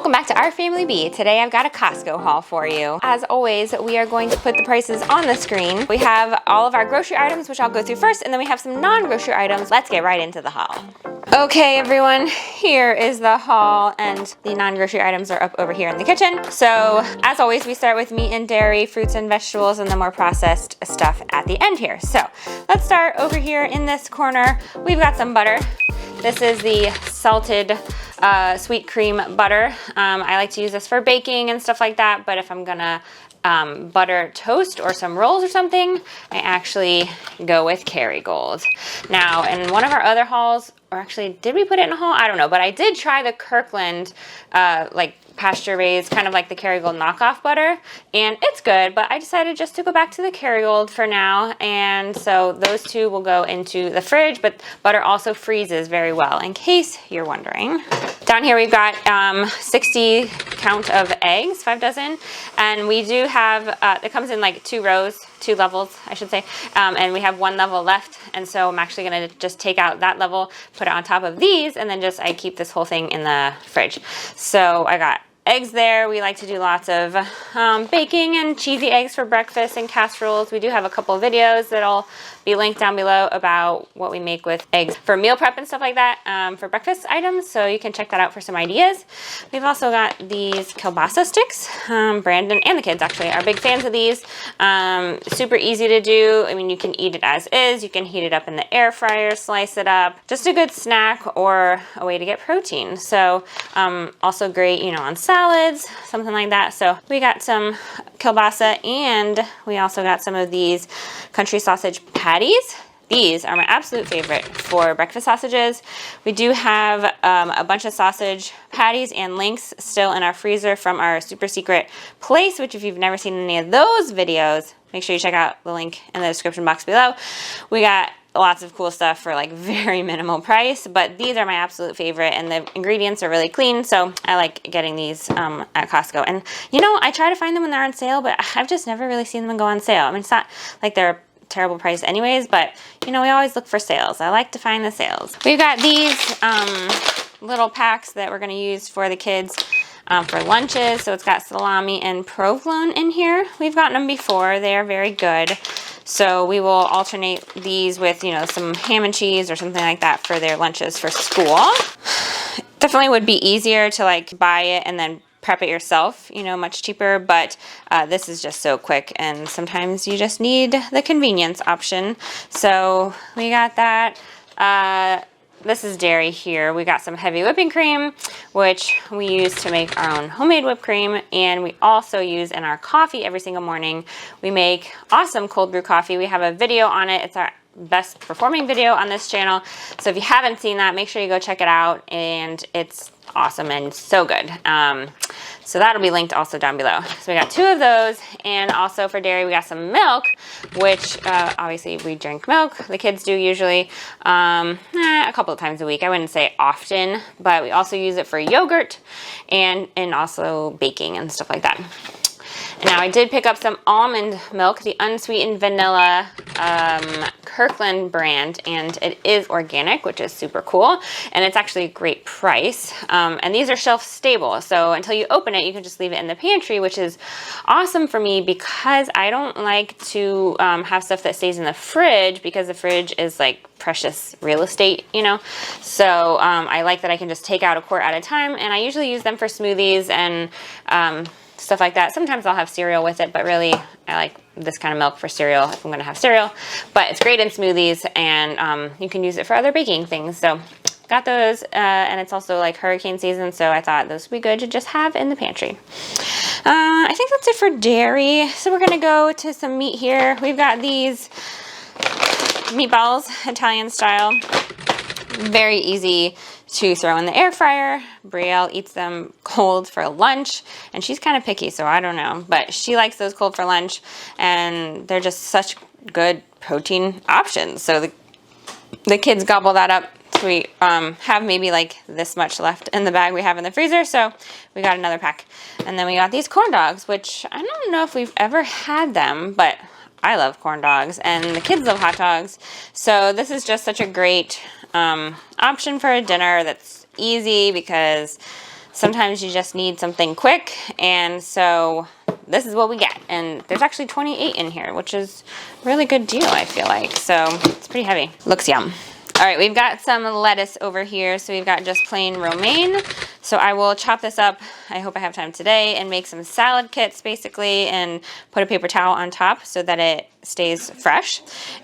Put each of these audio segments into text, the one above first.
Welcome back to Our Family B. Today I've got a Costco haul for you. As always, we are going to put the prices on the screen. We have all of our grocery items, which I'll go through first, and then we have some non-grocery items. Let's get right into the haul. Okay, everyone, here is the haul, and the non-grocery items are up over here in the kitchen. So, as always, we start with meat and dairy, fruits and vegetables, and the more processed stuff at the end here. So, let's start over here in this corner. We've got some butter. This is the salted sweet cream butter. I like to use this for baking and stuff like that, but if I'm gonna butter toast or some rolls or something, I actually go with Kerrygold. Now, in one of our other hauls, or actually, did we put it in a haul? I don't know, but I did try the Kirkland, like pasture raised, kind of like the Kerrygold knockoff butter, and it's good, but I decided just to go back to the Kerrygold for now, and so those two will go into the fridge, but butter also freezes very well, in case you're wondering. Down here we've got 60 count of eggs, 5 dozen, and we do have, it comes in like 2 rows, 2 levels, I should say, and we have 1 level left, and so I'm actually gonna just take out that level, put it on top of these, and then I keep this whole thing in the fridge. So I got eggs there. We like to do lots of baking and cheesy eggs for breakfast and casseroles. We do have a couple of videos that'll be linked down below about what we make with eggs for meal prep and stuff like that for breakfast items, so you can check that out for some ideas. We've also got these kielbasa sticks. Brandon and the kids actually are big fans of these. Super easy to do. I mean, you can eat it as is. You can heat it up in the air fryer, slice it up. Just a good snack or a way to get protein. So also great, you know, on salads, something like that. So we got some kielbasa, and we also got some of these country sausage patties. These are my absolute favorite for breakfast sausages. We do have a bunch of sausage patties and links still in our freezer from our super secret place, which if you've never seen any of those videos, make sure you check out the link in the description box below. We got lots of cool stuff for like very minimal price, but these are my absolute favorite, and the ingredients are really clean, so I like getting these at Costco. And you know, I try to find them when they're on sale, but I've just never really seen them go on sale. I mean, it's not like they're terrible price anyways, but you know, we always look for sales. I like to find the sales. We've got these little packs that we're going to use for the kids for lunches. So it's got salami and provolone in here. We've gotten them before. They are very good. So we will alternate these with, you know, some ham and cheese or something like that for their lunches for school. Definitely would be easier to like buy it and then prep it yourself, you know, much cheaper, but this is just so quick, and sometimes you just need the convenience option. So we got that. This is dairy here. We got some heavy whipping cream, which we use to make our own homemade whipped cream, and we also use in our coffee every single morning. We make awesome cold brew coffee. We have a video on it. It's our best performing video on this channel, so if you haven't seen that, make sure you go check it out, and it's awesome and so good. So that'll be linked also down below. So we got 2 of those, and also for dairy we got some milk, which obviously we drink milk. The kids do usually a couple of times a week. I wouldn't say often, but we also use it for yogurt and also baking and stuff like that. Now I did pick up some almond milk, the unsweetened vanilla Kirkland brand, and it is organic, which is super cool, and it's actually a great price. And these are shelf stable, so until you open it, you can just leave it in the pantry, which is awesome for me because I don't like to have stuff that stays in the fridge, because the fridge is like precious real estate, you know. So I like that I can just take out a quart at a time, and I usually use them for smoothies and stuff like that. Sometimes I'll have cereal with it, but really I like this kind of milk for cereal if I'm going to have cereal. But it's great in smoothies, and you can use it for other baking things. So got those, and it's also like hurricane season, so I thought those would be good to just have in the pantry. I think that's it for dairy. So we're going to go to some meat here. We've got these meatballs, Italian style. Very easy to throw in the air fryer. Brielle eats them cold for lunch, and she's kind of picky, so I don't know, but she likes those cold for lunch, and they're just such good protein options. So the kids gobble that up. So we have maybe like this much left in the bag we have in the freezer, so we got another pack. And then we got these corn dogs, which I don't know if we've ever had them, but I love corn dogs, and the kids love hot dogs. So this is just such a great option for a dinner that's easy, because sometimes you just need something quick, and so this is what we get. And there's actually 28 in here, which is a really good deal, I feel like. So it's pretty heavy. Looks yum. All right, we've got some lettuce over here. So we've got just plain romaine. So I will chop this up, I hope I have time today, and make some salad kits basically, and put a paper towel on top so that it stays fresh,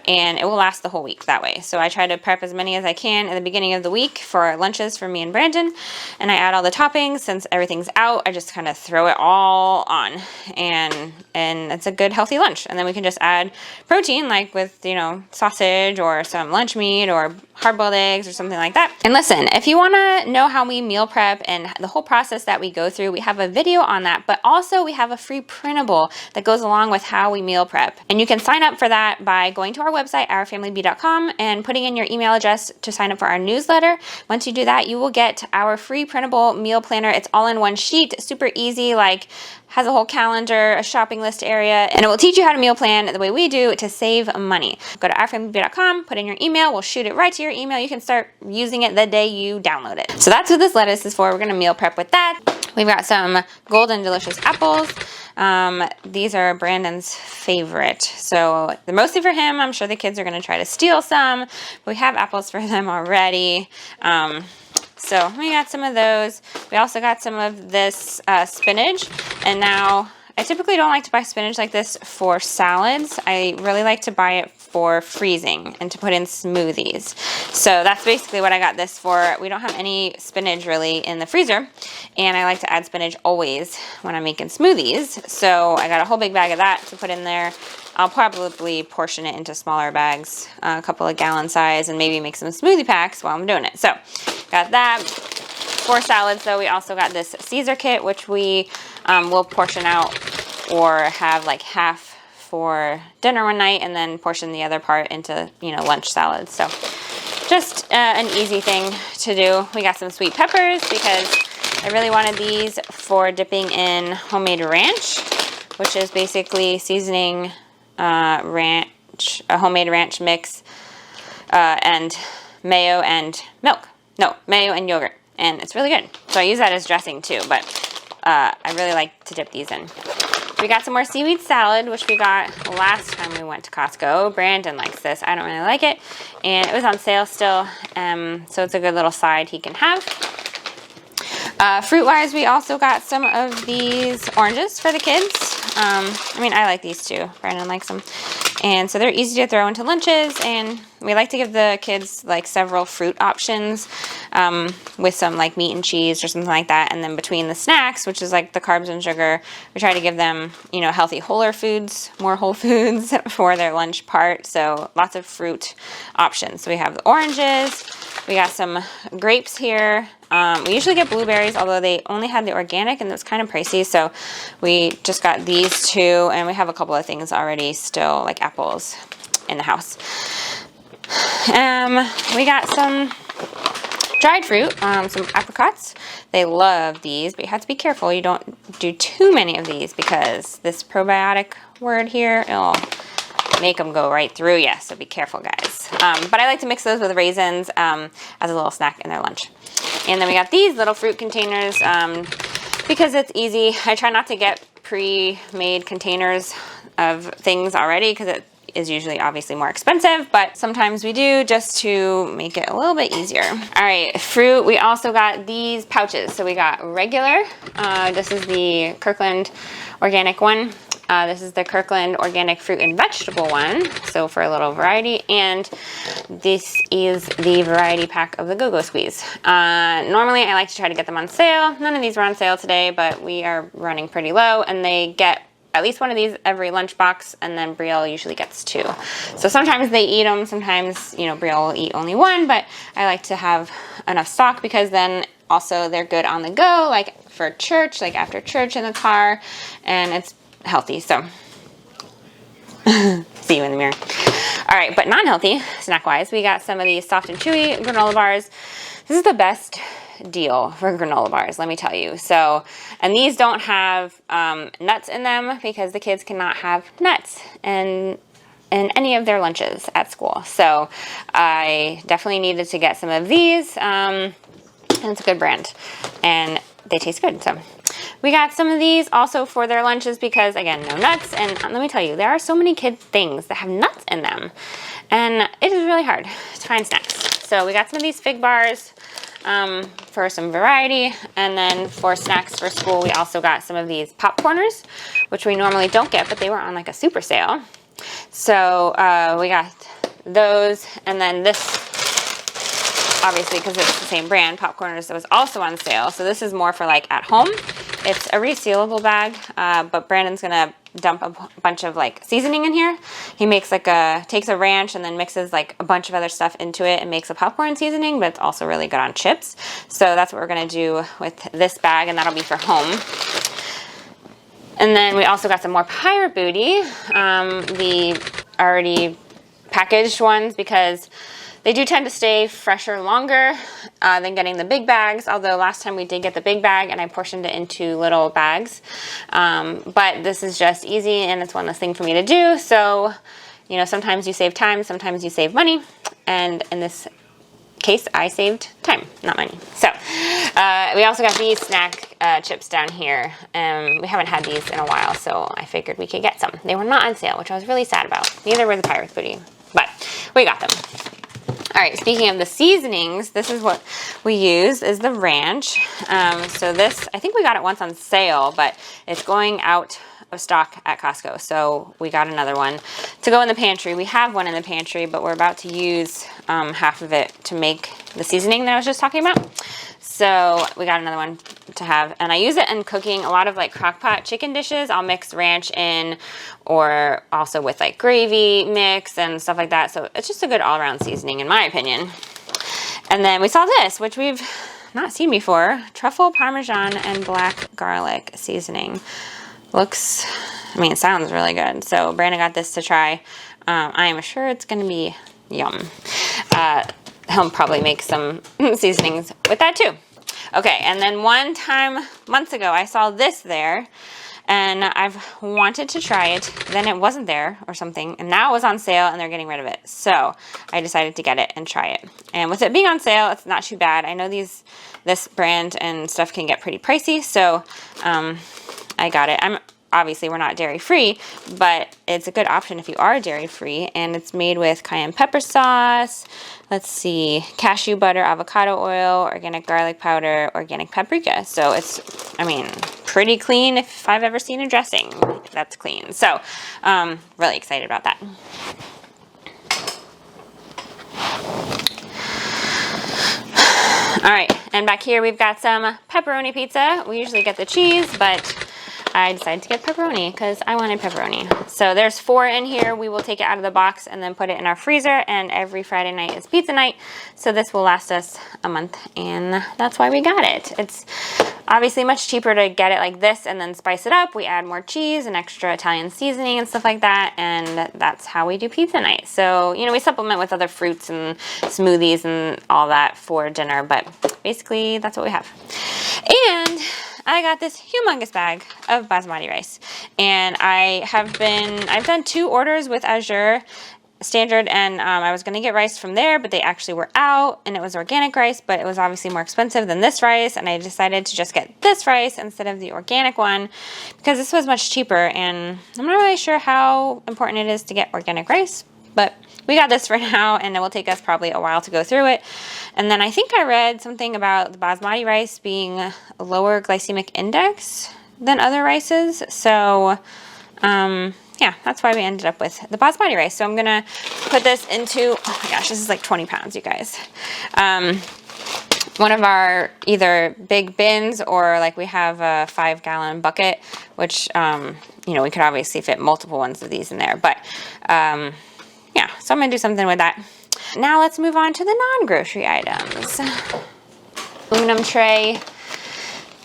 and it will last the whole week that way. So I try to prep as many as I can at the beginning of the week for lunches for me and Brandon, and I add all the toppings. Since everything's out, I just kind of throw it all on, and it's a good healthy lunch. And then we can just add protein, like with, you know, sausage or some lunch meat or hard-boiled eggs or something like that. And listen, if you want to know how we meal prep and the whole process that we go through, we have a video on that, but also we have a free printable that goes along with how we meal prep. And you can sign up for that by going to our website, OurFamilyB.com, and putting in your email address to sign up for our newsletter. Once you do that, you will get our free printable meal planner. It's all in one sheet, super easy, like has a whole calendar, a shopping list area, and it will teach you how to meal plan the way we do to save money. Go to OurFamilyB.com, put in your email, we'll shoot it right to your email. You can start using it the day you download it. So that's what this lettuce is for. We're gonna meal prep with that. We've got some golden delicious apples. These are Brandon's favorite. So they're mostly for him. I'm sure the kids are gonna try to steal some, but we have apples for them already. So we got some of those. We also got some of this spinach. And now, I typically don't like to buy spinach like this for salads. I really like to buy it for freezing and to put in smoothies. So that's basically what I got this for. We don't have any spinach really in the freezer, and I like to add spinach always when I'm making smoothies. So I got a whole big bag of that to put in there. I'll probably portion it into smaller bags, a couple of gallon size, and maybe make some smoothie packs while I'm doing it. So got that. For salads though, we also got this Caesar kit, which we will portion out or have like half for dinner one night and then portion the other part into, you know, lunch salads. So just an easy thing to do. We got some sweet peppers because I really wanted these for dipping in homemade ranch, which is basically seasoning ranch, a homemade ranch mix, and mayo and milk. No, mayo and yogurt. And it's really good. So I use that as dressing too, but I really like to dip these in. We got some more seaweed salad, which we got last time we went to Costco. Brandon likes this. I don't really like it. And it was on sale still, so it's a good little side he can have. Fruit-wise, we also got some of these oranges for the kids. I mean, I like these too. Brandon likes them. And so they're easy to throw into lunches, and we like to give the kids like several fruit options with some like meat and cheese or something like that. And then between the snacks, which is like the carbs and sugar, we try to give them, you know, healthy, wholer foods, more whole foods for their lunch part. So lots of fruit options. So we have the oranges. We got some grapes here. We usually get blueberries, although they only had the organic and it was kind of pricey. So we just got these two, and we have a couple of things already still, like apples in the house. We got some dried fruit, some apricots. They love these, but you have to be careful. You don't do too many of these because this probiotic word here, it'll make them go right through you, so be careful, guys. But I like to mix those with raisins as a little snack in their lunch. And then we got these little fruit containers because it's easy. I try not to get pre-made containers of things already because it is usually obviously more expensive, but sometimes we do just to make it a little bit easier. All right, fruit, we also got these pouches. So we got regular, this is the Kirkland organic one. This is the Kirkland organic fruit and vegetable one, so for a little variety, and this is the variety pack of the Go-Go Squeeze. Normally I like to try to get them on sale. None of these were on sale today, but we are running pretty low, and they get at least one of these every lunchbox, and then Brielle usually gets two. So sometimes they eat them, sometimes, you know, Brielle will eat only one, but I like to have enough stock because then also they're good on the go, like for church, like after church in the car, and it's healthy. So see you in the mirror. All right, but non-healthy snack wise, we got some of these soft and chewy granola bars. This is the best deal for granola bars, let me tell you. So, and these don't have nuts in them because the kids cannot have nuts in any of their lunches at school. So I definitely needed to get some of these, and it's a good brand. And they taste good. So we got some of these also for their lunches because, again, no nuts. And let me tell you, there are so many kid things that have nuts in them. And it is really hard to find snacks. So we got some of these fig bars for some variety. And then for snacks for school, we also got some of these popcorners, which we normally don't get, but they were on like a super sale. So we got those. And then this, obviously, because it's the same brand, popcorners, that was also on sale. So this is more for like at home. It's a resealable bag, but Brandon's gonna dump a bunch of like seasoning in here. He makes like takes a ranch and then mixes like a bunch of other stuff into it and makes a popcorn seasoning, but it's also really good on chips. So that's what we're gonna do with this bag, and that'll be for home. And then we also got some more Pirate Booty, the already packaged ones, because they do tend to stay fresher longer than getting the big bags, although last time we did get the big bag and I portioned it into little bags. But this is just easy and it's one less thing for me to do. So, you know, sometimes you save time, sometimes you save money. And in this case, I saved time, not money. So we also got these snack chips down here. We haven't had these in a while, so I figured we could get some. They were not on sale, which I was really sad about. Neither were the Pirate Booty, but we got them. All right, speaking of the seasonings, this is what we use, is the ranch. So this, I think we got it once on sale, but it's going out of stock at Costco. So we got another one to go in the pantry. We have one in the pantry, but we're about to use half of it to make the seasoning that I was just talking about. So we got another one to have, and I use it in cooking a lot of like crock pot chicken dishes. I'll mix ranch in, or also with like gravy mix and stuff like that. So it's just a good all-around seasoning in my opinion. And then we saw this, which we've not seen before, truffle parmesan and black garlic seasoning. Looks, I mean, it sounds really good. So Brandon got this to try. I am sure it's gonna be yum. He'll probably make some seasonings with that too. Okay, and then one time, months ago, I saw this there, and I've wanted to try it. Then it wasn't there or something, and now it was on sale, and they're getting rid of it. So I decided to get it and try it. And with it being on sale, it's not too bad. I know this brand and stuff can get pretty pricey, so I got it. Obviously, we're not dairy-free, but it's a good option if you are dairy-free, and it's made with cayenne pepper sauce, let's see, cashew butter, avocado oil, organic garlic powder, organic paprika. So it's, I mean, pretty clean if I've ever seen a dressing that's clean. So, really excited about that. All right, and back here we've got some pepperoni pizza. We usually get the cheese, but I decided to get pepperoni because I wanted pepperoni. So there's 4 in here. We will take it out of the box and then put it in our freezer, and every Friday night is pizza night. So this will last us a month, and that's why we got it. It's obviously much cheaper to get it like this and then spice it up. We add more cheese and extra Italian seasoning and stuff like that, and that's how we do pizza night. So, you know, we supplement with other fruits and smoothies and all that for dinner, but basically that's what we have. And I got this humongous bag of basmati rice, and I've done 2 orders with Azure Standard, and I was going to get rice from there, but they actually were out, and it was organic rice, but it was obviously more expensive than this rice, and I decided to just get this rice instead of the organic one because this was much cheaper, and I'm not really sure how important it is to get organic rice, but we got this for now, and it will take us probably a while to go through it. And then I think I read something about the basmati rice being a lower glycemic index than other rices. So, yeah, that's why we ended up with the basmati rice. So I'm going to put this into, oh my gosh, this is like 20 pounds, you guys. One of our either big bins, or like we have a 5-gallon bucket, which, you know, we could obviously fit multiple ones of these in there. But, yeah, so I'm going to do something with that. Now let's move on to the non-grocery items. Aluminum tray,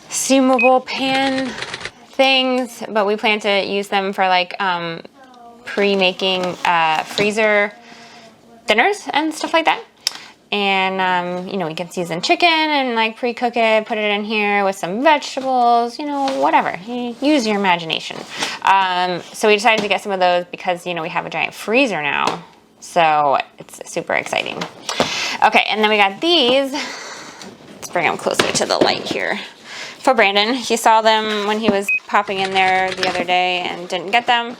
steamable pan things, but we plan to use them for like pre-making freezer dinners and stuff like that. And, you know, we can season chicken and like pre-cook it, put it in here with some vegetables, you know, whatever. Use your imagination. So we decided to get some of those because, you know, we have a giant freezer now. So it's super exciting. Okay, and then we got these. Let's bring them closer to the light here. for Brandon. He saw them when he was popping in there the other day and didn't get them.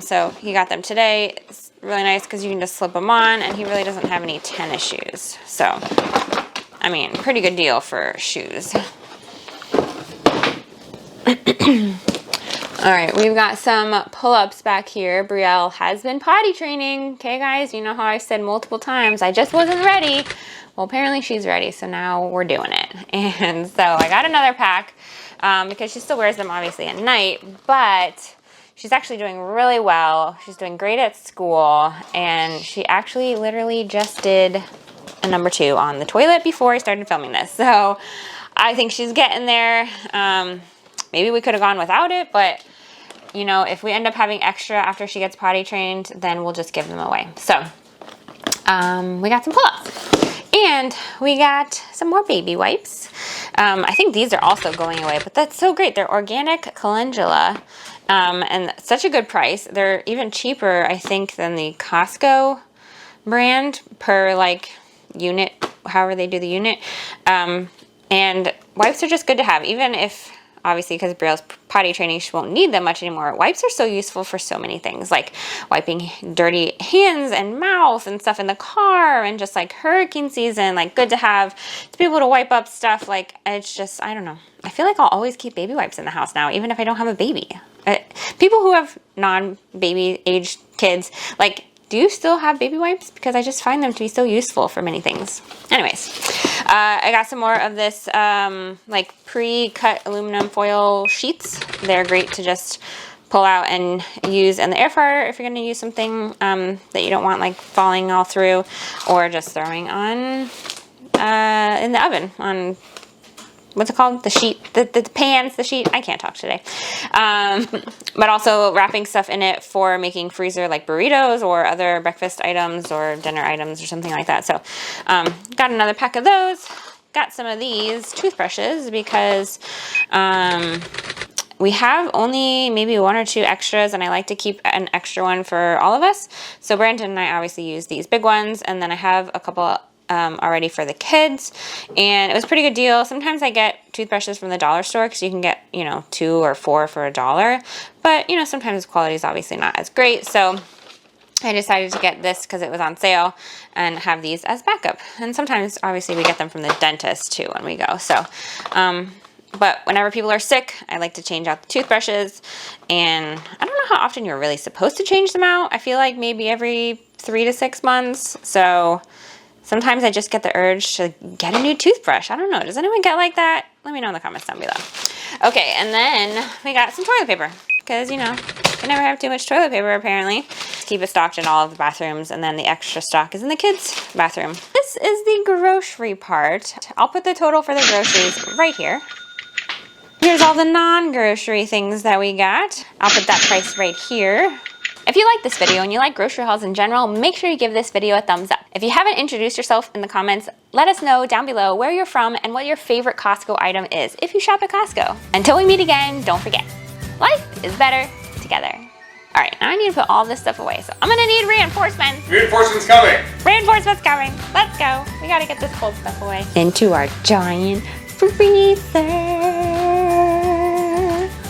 So he got them today. It's really nice because you can just slip them on, and he really doesn't have any tennis shoes. So, I mean, pretty good deal for shoes. All right, we've got some pull-ups back here. Brielle has been potty training. Okay, guys, you know how I said multiple times, I just wasn't ready. Well, apparently she's ready, so now we're doing it. And so I got another pack because she still wears them obviously at night, but she's actually doing really well. She's doing great at school, and she actually literally just did a number 2 on the toilet before I started filming this. So I think she's getting there. Maybe we could have gone without it, but you know, if we end up having extra after she gets potty trained, then we'll just give them away. So we got some pull-ups, and we got some more baby wipes. I think these are also going away, but that's so great. They're organic calendula, and such a good price. They're even cheaper, I think, than the Costco brand per like unit, however they do the unit. And wipes are just good to have, even if, obviously, because Brielle's potty training, she won't need them much anymore. Wipes are so useful for so many things, like wiping dirty hands and mouth and stuff in the car, and just like hurricane season, like good to have to be able to wipe up stuff. Like, it's just, I don't know. I feel like I'll always keep baby wipes in the house now, even if I don't have a baby. People who have non-baby aged kids, like, do you still have baby wipes? Because I just find them to be so useful for many things. Anyways, I got some more of this like pre-cut aluminum foil sheets. They're great to just pull out and use in the air fryer if you're going to use something that you don't want like falling all through, or just throwing on in the oven on, what's it called? The sheet, the pans, the sheet. I can't talk today. But also wrapping stuff in it for making freezer like burritos or other breakfast items or dinner items or something like that. So got another pack of those. Got some of these toothbrushes because we have only maybe 1 or 2 extras, and I like to keep an extra one for all of us. So Brandon and I obviously use these big ones, and then I have a couple already for the kids, and it was a pretty good deal. Sometimes I get toothbrushes from the dollar store because you can get, you know, 2 or 4 for $1, but you know, sometimes the quality is obviously not as great. So I decided to get this because it was on sale and have these as backup. And sometimes obviously we get them from the dentist too when we go. So but whenever people are sick, I like to change out the toothbrushes, and I don't know how often you're really supposed to change them out. I feel like maybe every 3 to 6 months. So sometimes I just get the urge to get a new toothbrush. I don't know. Does anyone get like that? Let me know in the comments down below. Okay, and then we got some toilet paper because, you know, you never have too much toilet paper apparently. Keep it stocked in all of the bathrooms, and then the extra stock is in the kids' bathroom. This is the grocery part. I'll put the total for the groceries right here. Here's all the non-grocery things that we got. I'll put that price right here. If you like this video and you like grocery hauls in general, make sure you give this video a thumbs up. If you haven't introduced yourself in the comments, let us know down below where you're from and what your favorite Costco item is if you shop at Costco. Until we meet again, don't forget, life is better together. All right, now I need to put all this stuff away, so I'm gonna need reinforcements. Reinforcements coming. Reinforcements coming. Let's go. We gotta get this cold stuff away into our giant freezer.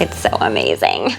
It's so amazing.